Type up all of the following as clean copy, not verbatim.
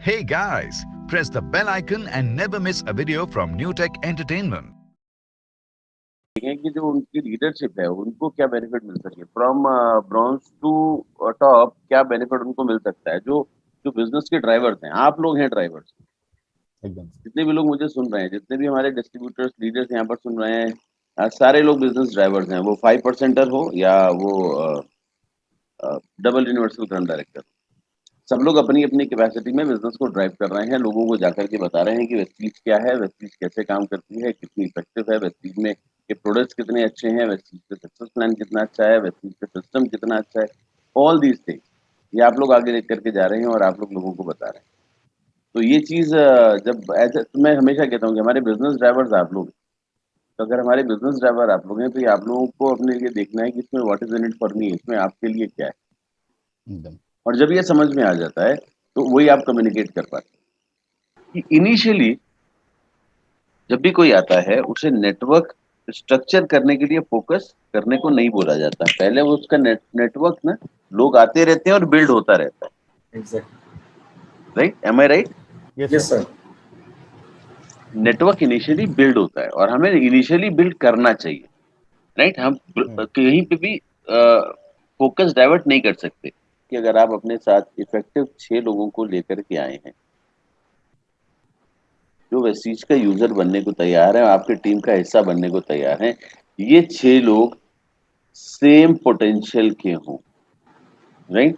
Hey guys, press the bell icon and never miss a video from New Tech Entertainment. देखें कि जो उनकी leadership है उनको क्या बेनिफिट मिल सके फ्रॉम ब्रॉन्ज टू टॉप, क्या बेनिफिट उनको मिल सकता है। जो जो बिजनेस के ड्राइवर्स हैं, आप लोग हैं ड्राइवर्स। एकदम जितने भी लोग मुझे सुन रहे हैं, जितने भी हमारे डिस्ट्रीब्यूटर्स लीडर्स यहाँ पर सुन रहे हैं, सारे लोग बिजनेस ड्राइवर्स हैं। वो 5%er हो या वो डबल यूनिवर्सल करंट डायरेक्टर, सब लोग अपनी अपनी कैपेसिटी में बिजनेस को ड्राइव कर रहे हैं। लोगों को जाकर के बता रहे हैं कि वेस्टीज क्या है, वेस्टीज कैसे काम करती है, कितनी इफेक्टिव है, वेस्टीज में के प्रोडक्ट्स कितने अच्छे हैं, वेस्टीज का सक्सेस प्लान कितना अच्छा है, वेस्टीज का सिस्टम कितना अच्छा है। ऑल दीज थिंग ये आप लोग आगे लेकर करके जा रहे हैं और आप लोग लोगों को बता रहे हैं। तो ये चीज जब ऐसे, तो मैं हमेशा कहता हूँ कि हमारे बिजनेस ड्राइवर्स आप लोग हैं। तो अगर हमारे बिजनेस ड्राइवर आप लोग हैं, तो ये आप लोगों को अपने लिए देखना है कि इसमें what is in it for me, इसमें आपके लिए क्या है। एकदम और जब ये समझ में आ जाता है, तो वही आप कम्युनिकेट कर पाते हैं। कि इनिशियली जब भी कोई आता है, उसे नेटवर्क स्ट्रक्चर करने के लिए फोकस करने को नहीं बोला जाता। पहले वो उसका नेटवर्क ना, लोग आते रहते हैं और बिल्ड होता रहता है। Exactly. Right, am I right? Yes sir. Network initially build होता है और हमें इनिशियली बिल्ड करना चाहिए। राइट, हम कहीं पे भी फोकस डाइवर्ट नहीं कर सकते। कि अगर आप अपने साथ इफेक्टिव 6 लोगों को लेकर के आए हैं जो वेस्टीज का यूजर बनने को तैयार है, आपके टीम का हिस्सा बनने को तैयार है, ये 6 लोग सेम पोटेंशियल के हों। राइट,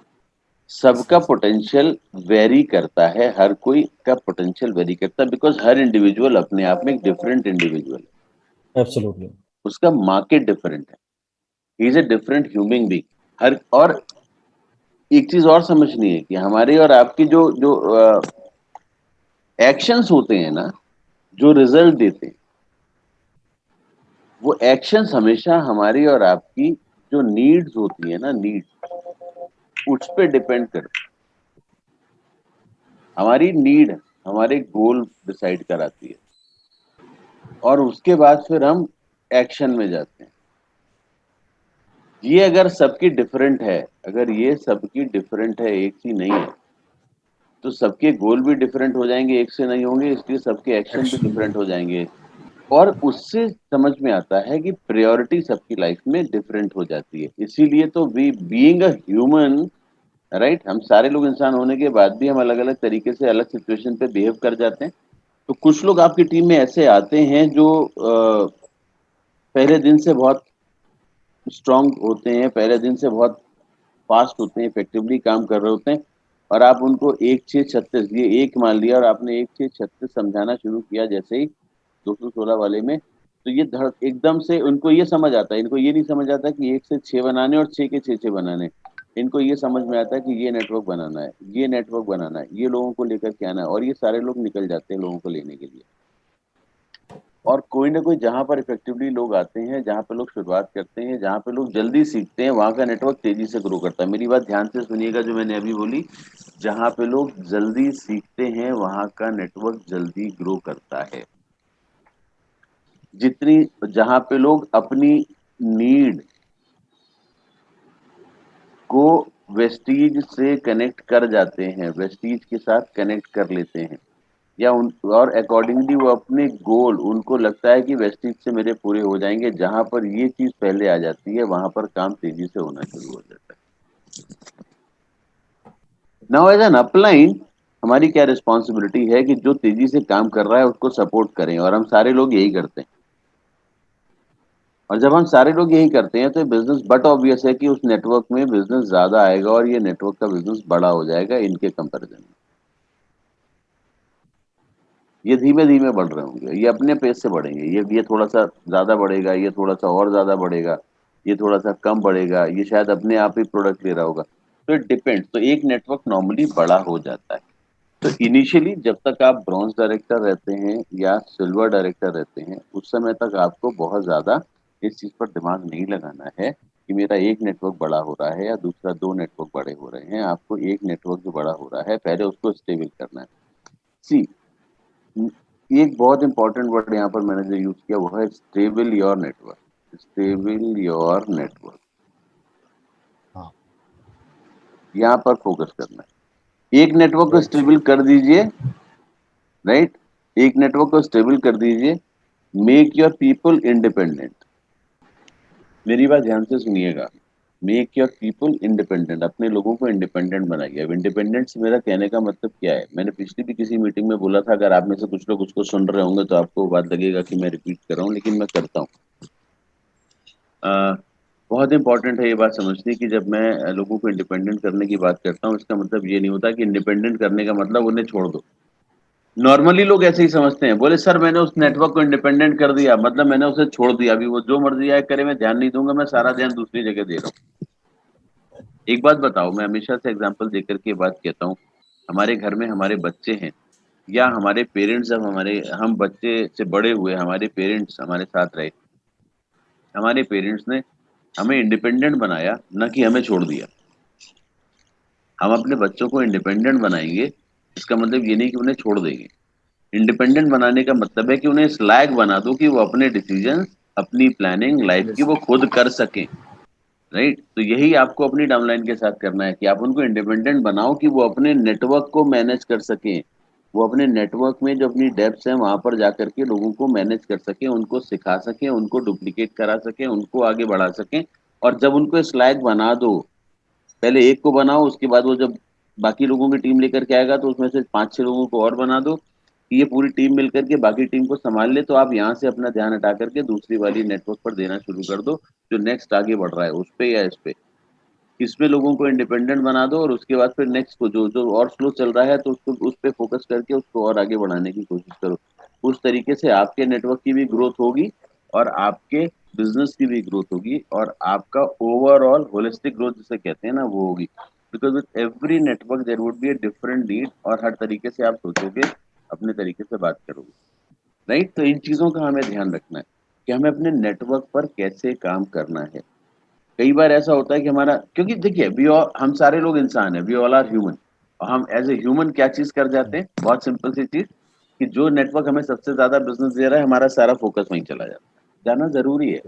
सबका पोटेंशियल वेरी करता है, हर कोई का पोटेंशियल वेरी करता है, बिकॉज हर इंडिविजुअल अपने आप में एक डिफरेंट इंडिविजुअल है। एब्सोल्युटली उसका मार्केट डिफरेंट है, he is a different human being. हर और एक चीज और समझनी है कि हमारे और आपकी जो जो एक्शंस होते हैं ना, जो रिजल्ट देते हैं, वो एक्शंस हमेशा हमारी और आपकी जो नीड्स होती है ना, नीड्स उस पे डिपेंड करती है। हमारी नीड हमारे गोल डिसाइड कराती है और उसके बाद फिर हम एक्शन में जाते हैं। ये अगर सबकी डिफरेंट है, अगर ये सबकी डिफरेंट है, एक सी नहीं है, तो सबके गोल भी डिफरेंट हो जाएंगे, एक से नहीं होंगे, इसलिए सबके एक्शन भी डिफरेंट हो जाएंगे। और उससे समझ में आता है कि प्रायोरिटी सबकी लाइफ में डिफरेंट हो जाती है। इसीलिए तो we being a human, right, हम सारे लोग इंसान होने के बाद भी हम अलग अलग तरीके से अलग सिचुएशन पे बिहेव कर जाते हैं। तो कुछ लोग आपकी टीम में ऐसे आते हैं जो पहले दिन से बहुत स्ट्रांग होते हैं, पहले दिन से बहुत फास्ट होते हैं, इफेक्टिवली काम कर रहे होते हैं। और आप उनको 1-6-36, ये एक मान लिया और आपने 1-6-36 समझाना शुरू किया जैसे ही 216 वाले में, तो ये धड़ एकदम से उनको ये समझ आता है। इनको ये नहीं समझ आता कि 1 से 6 बनाने और 6 के 6 बनाने। इनको ये समझ में आता है कि ये नेटवर्क बनाना है, ये नेटवर्क बनाना है, ये लोगों को लेकर के आना है, और ये सारे लोग निकल जाते हैं लोगों को लेने के लिए। और कोई ना कोई जहाँ पर इफेक्टिवली लोग आते हैं, जहाँ पे लोग शुरुआत करते हैं, जहाँ पे लोग जल्दी सीखते हैं, वहाँ का नेटवर्क तेजी से ग्रो करता है। मेरी बात ध्यान से सुनिएगा जो मैंने अभी बोली, जहाँ पे लोग जल्दी सीखते हैं वहाँ का नेटवर्क जल्दी ग्रो करता है। जितनी जहाँ पे लोग अपनी नीड को वेस्टीज से कनेक्ट कर जाते हैं, वेस्टीज के साथ कनेक्ट कर लेते हैं, या उन और अकॉर्डिंगली वो अपने गोल, उनको लगता है कि वेस्टीज से मेरे पूरे हो जाएंगे, जहां पर ये चीज पहले आ जाती है वहां पर काम तेजी से होना शुरू हो जाता है। नाउ एज एन अपलाइन, हमारी क्या रिस्पॉन्सिबिलिटी है कि जो तेजी से काम कर रहा है उसको सपोर्ट करें, और हम सारे लोग यही करते हैं। और जब हम सारे लोग यही करते हैं तो बिजनेस बट ऑब्वियस है कि उस नेटवर्क में बिजनेस ज्यादा आएगा और ये नेटवर्क का बिजनेस बड़ा हो जाएगा इनके कंपैरिजन में। ये धीमे धीमे बढ़ रहे होंगे, ये अपने पेस से बढ़ेंगे, ये थोड़ा सा ज्यादा बढ़ेगा, ये थोड़ा सा और ज्यादा बढ़ेगा, ये थोड़ा सा कम बढ़ेगा, ये शायद अपने आप ही प्रोडक्ट ले रहा होगा। तो इट डिपेंड। तो एक नेटवर्क नॉर्मली बड़ा हो जाता है। तो इनिशियली जब तक आप ब्रॉन्ज डायरेक्टर रहते हैं या सिल्वर डायरेक्टर रहते हैं, उस समय तक आपको बहुत ज्यादा इस चीज पर दिमाग नहीं लगाना है कि मेरा एक नेटवर्क बड़ा हो रहा है या दूसरा 2 नेटवर्क बड़े हो रहे हैं। आपको एक नेटवर्क जो बड़ा हो रहा है पहले उसको स्टेबल करना है। सी, एक बहुत इंपॉर्टेंट वर्ड यहाँ पर मैंने जो यूज किया वो है stable your network. Stable your network, हाँ यहाँ पर फोकस करना है। एक नेटवर्क को स्टेबल कर दीजिए, राइट, एक नेटवर्क को स्टेबल कर दीजिए। Make your people independent. मेरी बात ध्यान से सुनिएगा। मेक योर पीपल इंडिपेंडेंट, अपने लोगों को इंडिपेंडेंट बनाइए। अब इंडिपेंडेंट से मेरा कहने का मतलब क्या है, मैंने पिछली भी किसी मीटिंग में बोला था, अगर आप में से कुछ लोग उसको सुन रहे होंगे तो आपको बात लगेगा कि मैं रिपीट कर रहा हूँ, लेकिन मैं करता हूँ। बहुत इंपॉर्टेंट है ये बात समझनी कि जब मैं लोगों को इंडिपेंडेंट करने की बात करता हूँ, इसका मतलब ये नहीं होता कि इंडिपेंडेंट करने का मतलब उन्हें छोड़ दो। नॉर्मली लोग ऐसे ही समझते हैं, बोले सर मैंने उस नेटवर्क को इंडिपेंडेंट कर दिया, मतलब मैंने उसे छोड़ दिया, अभी वो जो मर्जी आए करे, मैं ध्यान नहीं दूंगा, मैं सारा ध्यान दूसरी जगह दे रहा हूँ। एक बात बताओ, मैं हमेशा से एग्जांपल देकर के बात कहता हूँ, हमारे घर में हमारे बच्चे हैं या हमारे पेरेंट्स, जब हम बच्चे से बड़े हुए, हमारे पेरेंट्स हमारे साथ रहे, हमारे पेरेंट्स ने हमें इंडिपेंडेंट बनाया, न कि हमें छोड़ दिया। हम अपने बच्चों को इंडिपेंडेंट बनाएंगे, इसका मतलब ये नहीं कि उन्हें छोड़ देंगे। इंडिपेंडेंट बनाने का मतलब है कि उन्हें इस लायक बना दो कि वो अपने डिसीजन, अपनी प्लानिंग लाइफ की वो खुद कर सकें, राइट। तो यही आपको अपनी डाउनलाइन के साथ करना है कि आप उनको इंडिपेंडेंट बनाओ कि वो अपने नेटवर्क को मैनेज कर सकें, वो अपने नेटवर्क में जो अपनी डेप्थ है वहां पर जाकर के लोगों को मैनेज कर सकें, उनको सिखा सकें, उनको डुप्लीकेट करा सकें, उनको आगे बढ़ा सकें। और जब उनको इस लायक बना दो, पहले एक को बनाओ, उसके बाद वो जब बाकी लोगों की टीम लेकर के आएगा तो उसमें से 5-6 लोगों को और बना दो कि ये पूरी टीम मिलकर के बाकी टीम को संभाल ले। तो आप यहाँ से अपना ध्यान हटा करके दूसरी वाली नेटवर्क पर देना शुरू कर दो, जो नेक्स्ट आगे बढ़ रहा है उस पे या इस पे। इसमें लोगों को इंडिपेंडेंट बना दो और उसके बाद फिर नेक्स्ट को जो जो और स्लो चल रहा है तो उसको उस पे फोकस करके उसको और आगे बढ़ाने की कोशिश करो। उस तरीके से आपके नेटवर्क की भी ग्रोथ होगी और आपके बिजनेस की भी ग्रोथ होगी और आपका ओवरऑल होलिस्टिक ग्रोथ जिसे कहते हैं ना, वो होगी। Because with every network there would be a different need, और हर तरीके से आप सोचोगे, अपने तरीके से बात करोगे, राइट। तो इन चीजों का हमें ध्यान रखना है कि हमें अपने नेटवर्क पर कैसे काम करना है। कई बार ऐसा होता है कि हमारा, क्योंकि देखिए हम सारे लोग इंसान हैं, वी ऑल आर ह्यूमन, और हम एज ए ह्यूमन क्या चीज कर जाते हैं, बहुत सिंपल सी चीज, कि जो नेटवर्क हमें सबसे ज्यादा बिजनेस दे रहा है, हमारा सारा फोकस वहीं चला जाता है। जाना जरूरी है,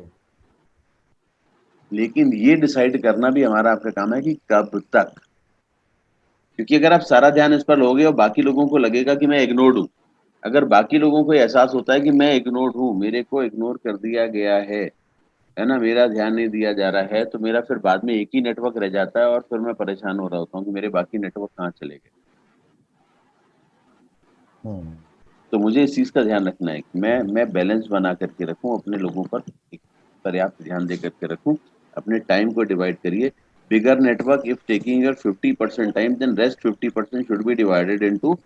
लेकिन ये डिसाइड करना भी हमारा आपका काम है कि कब तक। क्योंकि अगर आप सारा ध्यान इस पर लोगे और बाकी लोगों को लगेगा कि मैं इग्नोर्ड हूँ, अगर बाकी लोगों को एहसास होता है कि मैं इग्नोर्ड हूँ, मेरे को इग्नोर कर दिया गया है ना, मेरा ध्यान नहीं दिया जा रहा है, तो मेरा फिर बाद में एक ही नेटवर्क रह जाता है और फिर मैं परेशान हो रहा होता हूँ कि मेरे बाकी नेटवर्क कहाँ चले गए। तो मुझे इस चीज का ध्यान रखना है कि मैं बैलेंस बना करके रखूं, अपने लोगों पर एक पर्याप्त ध्यान दे करके रखूं। अपने टाइम को डिवाइड करिए। Bigger network if taking your 50% time, then rest 50% should be divided into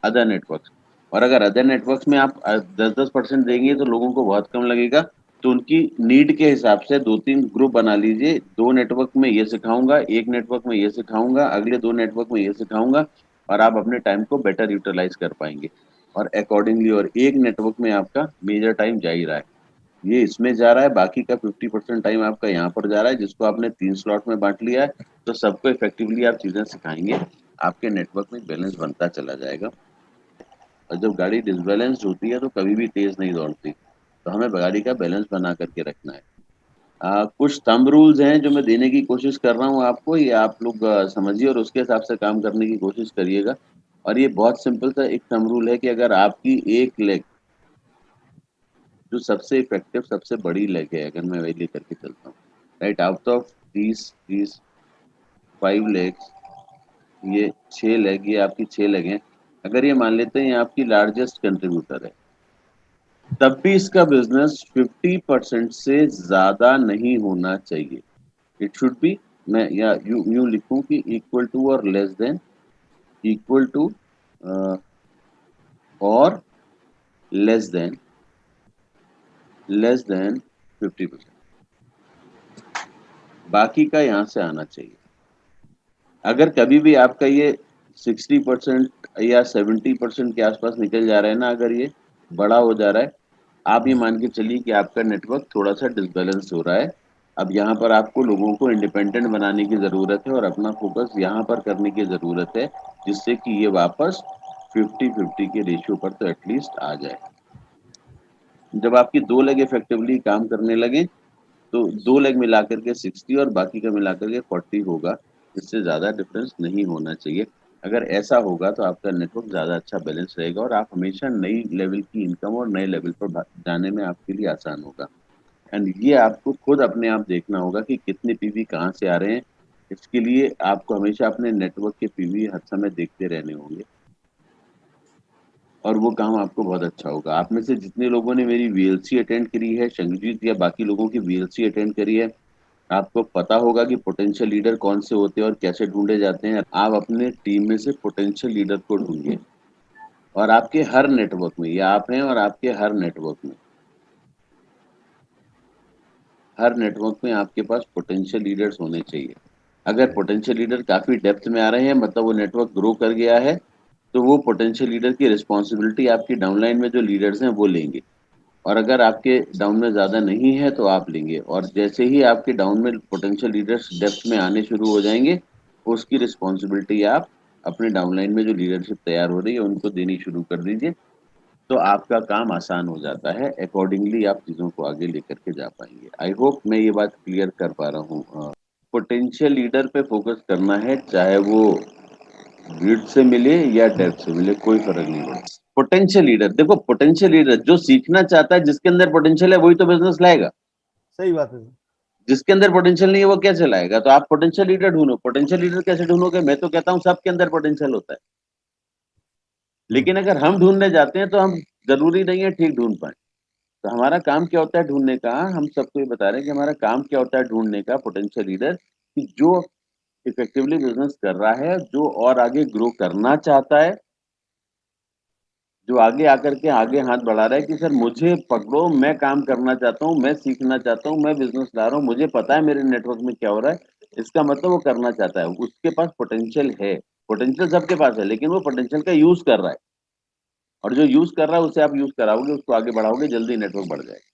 other networks. और अगर अदर नेटवर्क्स में आप 10-10% देंगे तो लोगों को बहुत कम लगेगा। तो उनकी नीड के हिसाब से 2-3 ग्रुप बना लीजिए। 2 नेटवर्क में ये सिखाऊंगा, एक नेटवर्क में ये सिखाऊंगा, अगले 2 नेटवर्क में ये सिखाऊंगा, और आप अपने टाइम को बेटर यूटिलाइज कर पाएंगे और अकॉर्डिंगली। और एक नेटवर्क में आपका मेजर टाइम जा ही रहा है, ये इसमें जा रहा है, बाकी का 50% टाइम आपका यहाँ पर जा रहा है, जिसको आपने 3 स्लॉट में बांट लिया है। तो सबको इफेक्टिवली आप चीजें सिखाएंगे, आपके नेटवर्क में बैलेंस बनता चला जाएगा। और जब गाड़ी डिसबैलेंस्ड होती है तो कभी भी तेज नहीं दौड़ती। तो हमें गाड़ी का बैलेंस बना करके रखना है। कुछ थंब रूल्स हैं जो मैं देने की कोशिश कर रहा हूँ आपको, ये आप लोग समझिए और उसके हिसाब से काम करने की कोशिश करिएगा। और ये बहुत सिंपल सा एक थंब रूल है कि अगर आपकी एक लेग, जो सबसे इफेक्टिव सबसे बड़ी लेग है, अगर मैं वही लेकर के चलता हूँ, right, out of these 5 legs, ये 6 लेग, ये आपकी 6 लेग हैं, अगर ये मान लेते हैं ये आपकी लार्जेस्ट कंट्रीब्यूटर है, तब भी इसका बिजनेस 50% से ज्यादा नहीं होना चाहिए। इट शुड बी, मैं या यूं लिखूं कि इक्वल टू और लेस देन, इक्वल टू और लेस देन 50%। बाकी का यहाँ से आना चाहिए। अगर कभी भी आपका ये 60% या 70% के आसपास निकल जा रहा है ना, अगर ये बड़ा हो जा रहा है, आप ये मान के चलिए कि आपका नेटवर्क थोड़ा सा डिसबैलेंस हो रहा है। अब यहाँ पर आपको लोगों को इंडिपेंडेंट बनाने की जरूरत है और अपना फोकस यहाँ पर करने की जरूरत है, जिससे कि ये वापस 50-50 के रेशियो पर तो एटलीस्ट आ जाए। जब आपकी 2 लेग इफेक्टिवली काम करने लगे तो 2 लेग मिलाकर के 60 और बाकी का मिलाकर के 40 होगा, इससे ज्यादा डिफरेंस नहीं होना चाहिए। अगर ऐसा होगा तो आपका नेटवर्क ज़्यादा अच्छा बैलेंस रहेगा और आप हमेशा नई लेवल की इनकम और नए लेवल पर जाने में आपके लिए आसान होगा। एंड ये आपको खुद अपने आप देखना होगा कि कितने पीवी कहाँ से आ रहे हैं। इसके लिए आपको हमेशा अपने नेटवर्क के पीवी हर समय देखते रहने होंगे और वो काम आपको बहुत अच्छा होगा। आप में से जितने लोगों ने मेरी वीएलसी अटेंड करी है, शंकरजीत या बाकी लोगों की वीएलसी अटेंड करी है, आपको पता होगा कि पोटेंशियल लीडर कौन से होते हैं और कैसे ढूंढे जाते हैं। आप अपने टीम में से पोटेंशियल लीडर को ढूंढिए और आपके हर नेटवर्क में, ये आप हैं और आपके हर नेटवर्क में आपके पास पोटेंशियल लीडर्स होने चाहिए। अगर पोटेंशियल लीडर काफी डेप्थ में आ रहे हैं, मतलब वो नेटवर्क ग्रो कर गया है, तो वो पोटेंशियल लीडर की रिस्पॉन्सिबिलिटी आपकी डाउनलाइन में जो लीडर्स हैं वो लेंगे। और अगर आपके डाउन में ज्यादा नहीं है तो आप लेंगे। और जैसे ही आपके डाउन में पोटेंशियल लीडर्स डेप्थ में आने शुरू हो जाएंगे, उसकी रिस्पॉन्सिबिलिटी आप अपने डाउनलाइन में जो लीडरशिप तैयार हो रही है उनको देनी शुरू कर दीजिए। तो आपका काम आसान हो जाता है। अकॉर्डिंगली आप चीजों को आगे लेकर के जा पाएंगे। आई होप मैं ये बात क्लियर कर पा रहा हूँ। पोटेंशियल लीडर पे फोकस करना है, चाहे वो ब्रीड से मिले या डेप्थ से मिले, कोई फर्क नहीं पड़ता। पोटेंशियल लीडर, देखो पोटेंशियल लीडर जो सीखना चाहता है, जिसके अंदर पोटेंशियल है वही तो बिजनेस लाएगा। सही बात है सर। जिसके अंदर पोटेंशियल नहीं है वो कैसे लाएगा? तो आप पोटेंशियल लीडर ढूंढो। पोटेंशियल लीडर कैसे ढूंढोगे? मैं तो कहता हूँ सबके अंदर पोटेंशियल होता है, लेकिन अगर हम ढूंढने जाते हैं तो हम जरूरी नहीं है ठीक ढूंढ पाए। तो हमारा काम क्या होता है ढूंढने का? हम सबको ये बता रहे हैं कि हमारा काम क्या होता है ढूंढने का, पोटेंशियल लीडर, कि जो इफेक्टिवली बिजनेस कर रहा है, जो और आगे ग्रो करना चाहता है, जो आगे आकर के आगे हाथ बढ़ा रहा है कि सर मुझे पकड़ो, मैं काम करना चाहता हूँ, मैं सीखना चाहता हूँ, मैं बिजनेस ला रहा हूँ, मुझे पता है मेरे नेटवर्क में क्या हो रहा है। इसका मतलब वो करना चाहता है, उसके पास पोटेंशियल है। पोटेंशियल सबके पास है, लेकिन वो पोटेंशियल का यूज कर रहा है। और जो यूज कर रहा है उसे आप यूज कराओगे, उसको आगे बढ़ाओगे, जल्दी नेटवर्क बढ़ जाएगा।